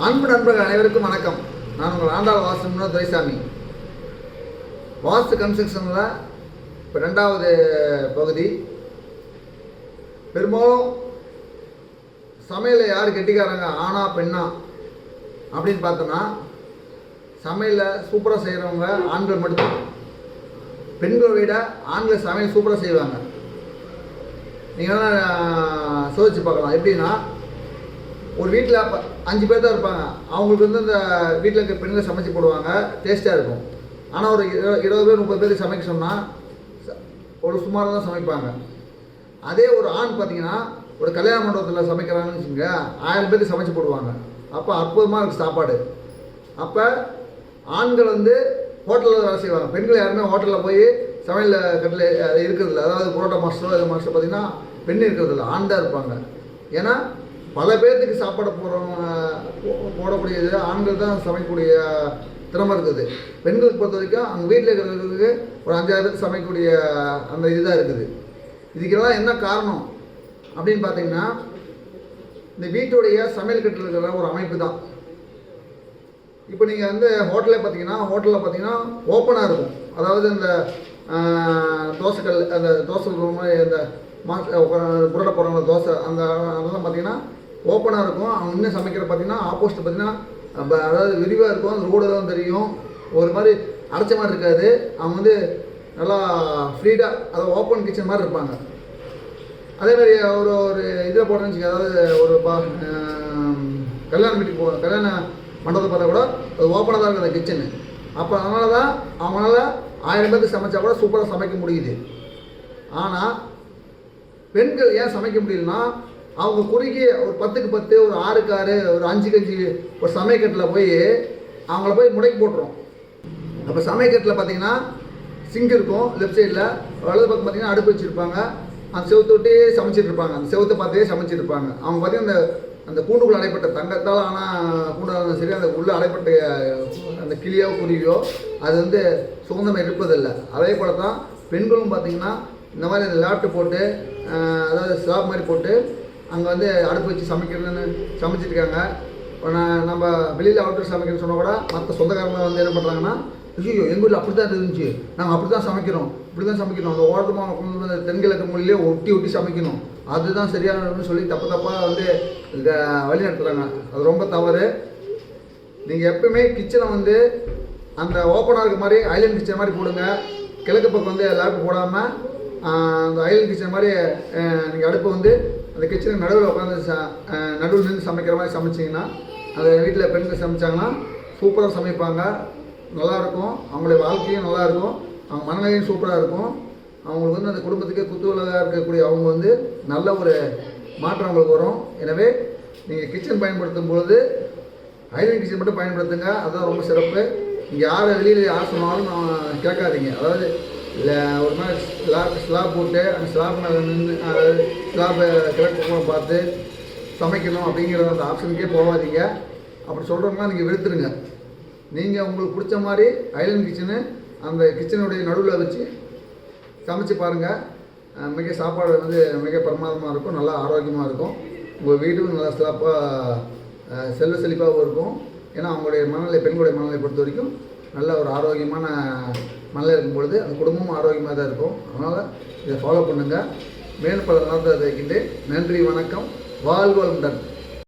அன்பு நண்பர்கள் அனைவருக்கும் வணக்கம். நான் உங்கள் ஆண்டாள் வாஸ்து முன்னாள் துரைசாமி. வாஸ்து கன்ஸ்ட்ரக்ஷனில் இப்போ 2வது பகுதி. பெரும்பாலும் சமையலில் யார் கெட்டிக்காரங்க, ஆணா பெண்ணா அப்படின்னு பார்த்தோன்னா சமையலில் சூப்பராக செய்கிறவங்க ஆண்கள் மட்டும்தான். பெண்களை விட ஆண்கள் சமையல் சூப்பராக செய்வாங்க. நீங்கள் வேணால் சோதிச்சு பார்க்கலாம். எப்படின்னா, ஒரு வீட்டில் 5 பேர் தான் இருப்பாங்க. அவங்களுக்கு இந்த வீட்டில் இருக்க பெண்களை சமைச்சு போடுவாங்க, டேஸ்ட்டாக இருக்கும். ஆனால் ஒரு 20 பேர் 30 பேருக்கு சமைக்க சொன்னால் ஒரு சுமாராக தான் சமைப்பாங்க. அதே ஒரு ஆண் பார்த்தீங்கன்னா, ஒரு கல்யாண மண்டபத்தில் சமைக்கிறாங்கன்னு வச்சுக்கோங்க, 1000 பேருக்கு சமைச்சு போடுவாங்க. அப்போ அற்புதமாக இருக்குது சாப்பாடு. அப்போ ஆண்கள் ஹோட்டலில் வேலை செய்வாங்க. பெண்கள் யாருமே ஹோட்டலில் போய் சமையல் கட்டில் இருக்கிறதில்ல. அதாவது புரோட்டா மாஸ்டரோ இது மாஸ்டர் பார்த்திங்கன்னா பெண் இருக்கிறதில்ல, ஆண் தான் இருப்பாங்க. ஏன்னா பல பேர்த்துக்கு சாப்பாடு போடக்கூடியது ஆண்கள் தான் சமைக்கக்கூடிய திறமை இருக்குது. பெண்களுக்கு பொறுத்த வரைக்கும் அவங்க வீட்டில் இருக்கிறவங்களுக்கு ஒரு 5000 பேருக்கு சமைக்கக்கூடிய அந்த இதுதான் இருக்குது. இதுக்கெல்லாம் என்ன காரணம் அப்படின்னு பார்த்தீங்கன்னா, இந்த வீட்டுடைய சமையல் கட்டில் இருக்கிற ஒரு அமைப்பு தான். இப்போ நீங்கள் ஹோட்டலில் பார்த்தீங்கன்னா ஓப்பனாக இருக்கும். அதாவது இந்த தோசைக்கல், அந்த தோசை இந்த புரோட்டா போடுற தோசை அதெல்லாம் பார்த்தீங்கன்னா ஓப்பனாக இருக்கும். அவங்க இன்னும் சமைக்கிற பார்த்தீங்கன்னா ஆப்போசிட் பார்த்தீங்கன்னா அதாவது விரிவாக இருக்கும். அந்த ரோடு தான் தெரியும். ஒரு மாதிரி அடைச்ச மாதிரி இருக்காது. அவங்க நல்லா ஃப்ரீடாக, அதாவது ஓப்பன் கிச்சன் மாதிரி இருப்பாங்க. அதேமாதிரி ஒரு இதில் போடுறேன்னு வச்சுக்க, அதாவது ஒரு கல்யாண வீட்டுக்கு கல்யாண மண்டபத்தை பார்த்தா கூட அது ஓப்பனாக தான் இருக்குது அந்த கிச்சனு. அப்போ அதனால தான் அவங்களால 1000 பேருக்கு சமைச்சா கூட சூப்பராக சமைக்க முடியுது. ஆனால் பெண்கள் ஏன் சமைக்க முடியலன்னா, அவங்க குறுகிய ஒரு 10க்கு 10, ஒரு 6க்கு 6, ஒரு 5க்கு 5 ஒரு சமையக்கட்டில் போய் அவங்கள போய் முடக்கி போட்டுரும். அப்போ சமையக்கட்டில் பார்த்தீங்கன்னா சிங்க் இருக்கும் லெஃப்ட் சைடில், வலது பக்கம் பார்த்தீங்கன்னா அடுப்பு வச்சுருப்பாங்க. அந்த செவத்தை விட்டே சமைச்சிட்டு இருப்பாங்க. அந்த செவத்தை பார்த்தே சமைச்சிட்டு இருப்பாங்க. அவங்க பார்த்தீங்கன்னா அந்த கூண்டுக்குள்ள அடைப்பட்ட தங்கத்தால் ஆனால் கூண்டாக சரி, அந்த உள்ளே அடைப்பட்ட அந்த கிளியோ குருவியோ அது சுதந்திரம் இருப்பதில்லை. அதே போல தான் பெண்களும் பார்த்திங்கன்னா இந்த மாதிரி அந்த லேப்டாப் போட்டு, அதாவது ஸ்லாப் மாதிரி போட்டு அங்கே அடுப்பு வச்சு சமைக்கிறதுன்னு சமைச்சிட்ருக்காங்க. நம்ம வெளியில் அவுட்டர் சமைக்கிறேன்னு சொன்னால் கூட மற்ற சொந்தக்காரங்க என்ன பண்ணுறாங்கன்னா, ஐயோ எங்கள் வீட்டில் அப்படி தான் இருந்துச்சு, நாங்கள் அப்படி தான் சமைக்கிறோம், இப்படி தான் சமைக்கணும், அந்த ஓரமாக தென்கிழக்கு மொழியிலே ஒட்டி சமைக்கணும், அதுதான் சரியானதுன்னு சொல்லி தப்பாக வழி நடத்துகிறாங்க. அது ரொம்ப தவறு. நீங்கள் எப்பவுமே கிச்சனை அந்த ஓப்பனாக இருக்க மாதிரி ஐலண்ட் கிச்சன் மாதிரி போடுங்க. கிழக்கு பக்கம் லேப் போடாமல் அந்த ஐலண்ட் கிச்சன் மாதிரி நீங்கள் அடுப்பு அந்த கிச்சனுக்கு நடுவில் உட்காந்து நடுவில் நின்று சமைக்கிற மாதிரி சமைச்சிங்கன்னா, அந்த வீட்டில் பெண்கள் சமைச்சாங்கன்னா சூப்பராக சமைப்பாங்க, நல்லாயிருக்கும். அவங்களுடைய வாழ்க்கையும் நல்லாயிருக்கும், அவங்க மனநிலையும் சூப்பராக இருக்கும். அவங்களுக்கு அந்த குடும்பத்துக்கே குத்தூகலாக இருக்கக்கூடிய அவங்க நல்ல ஒரு மாற்றம் அவங்களுக்கு வரும். எனவே நீங்கள் கிச்சன் பயன்படுத்தும் பொழுது ஐலண்ட் கிச்சன் மட்டும் பயன்படுத்துங்க, அதுதான் ரொம்ப சிறப்பு. இங்கே யாரை வெளியில் யார் சொன்னாலும் கேட்காதீங்க. அதாவது ஒரு மாதிரி ஸ்லாப் போட்டு அந்த ஸ்லாப் மேலே நின்று ஸ்லாப்பை கிழக்கு பார்த்து சமைக்கணும் அப்படிங்கிற அந்த ஆப்ஷனுக்கே போகாதீங்க. அப்படி சொல்கிறவங்களாம் நீங்கள் வெறுத்துருங்க. நீங்கள் உங்களுக்கு பிடிச்ச மாதிரி ஐலண்ட் கிச்சனு அந்த கிச்சனுடைய நடுவில் வச்சு சமைச்சு பாருங்கள். மிக சாப்பாடு மிக பிரமாதமாக இருக்கும், நல்லா ஆரோக்கியமாக இருக்கும். உங்கள் வீடும் நல்லா ஸ்லாப்பாக செழிப்பாகவும் இருக்கும். ஏன்னா அவங்களுடைய மனநிலை, பெண்களுடைய மனநிலை பொறுத்த வரைக்கும் நல்ல ஒரு ஆரோக்கியமான மனநிலை இருக்கும் பொழுது அந்த குடும்பமும் ஆரோக்கியமாக தான் இருக்கும். அதனால் இதை ஃபாலோ பண்ணுங்கள். மேலும் பல நாட்கள் வைக்கின்றேன். நன்றி, வணக்கம், வாழ்க வளமுடன்.